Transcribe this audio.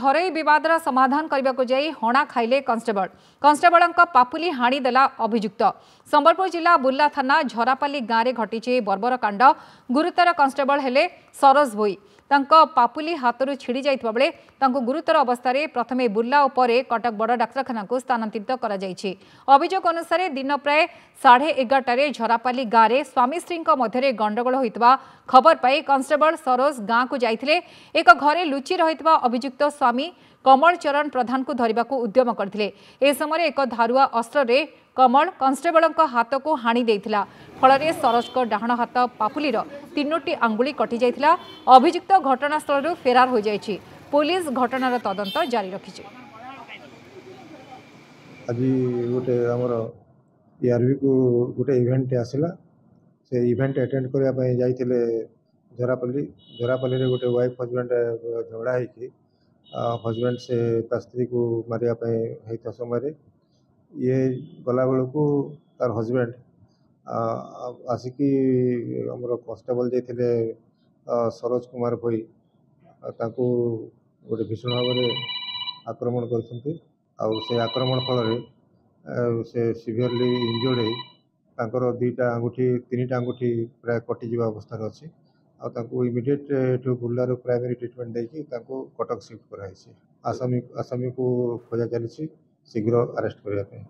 घरोई विवादर समाधान करने को जाई हणा खाइले कन्स्टेबल पापुली हाणीदेला अभियुक्त। संबलपुर जिला बुर्ला थाना झरापाली गाँव में घटी बर्बर कांड। गुरुतर कन्स्टेबल हेले सरोज भोई। पापुली हाथरू छिड़ी जाइतबा बेले गुरुतर अवस्था प्रथमे बुर्ला और परे कटक बड़ डाक्तखाना को स्थानांतरित करा जायछि। अभियोग अनुसार दिन प्राय 11:30 झरापाली गाँव में स्वामी स्त्री मध्य गंडगोल होइतबा खबर पाई कन्स्टेबल सरोज गाँव को जाइथिले। एक घरे लुचि रहितबा अभियुक्त स्वामी कमल चरण प्रधान को धरिबा को उद्यम करथिले। ए समय एक धारुआ अस्त्र रे कमल कन्स्टेबल हाथ को हाणी देइथिला। फल सरोज को डाहण हाथ पापुलीर 3टी आंगुली कटि जाइथिला। अभियुक्त घटनास्थल फेरार हो जाइछि। पुलिस घटनार तदंत जारी रखिछि। आज गोटे आमर ईआरबी को गोटे इवेंट आसला। से इवेंट अटेंड करने जाइए झरापल्ली रे गोटे वाइफ हजबैंड झगड़ा है। हजबैंड से स्त्री को मारिया समय ये गला बेलू तार हजबैंड आसिकी आमर कन्स्टेबल जाते सरोज कुमार भोई ताकू गोटे भीषण भाव में आक्रमण कर आक्रमण फल से सीवियरली इंजर्ड हो दुईटा आंगुठी 3टा आंगुठी प्राय कटिजा अवस्था अच्छी इमिडिएट बुर्ला प्राइमरी ट्रिटमेंट देकी कटक शिफ्ट कराई। आसामी को खोजा चली शीघ्र अरेस्ट करने।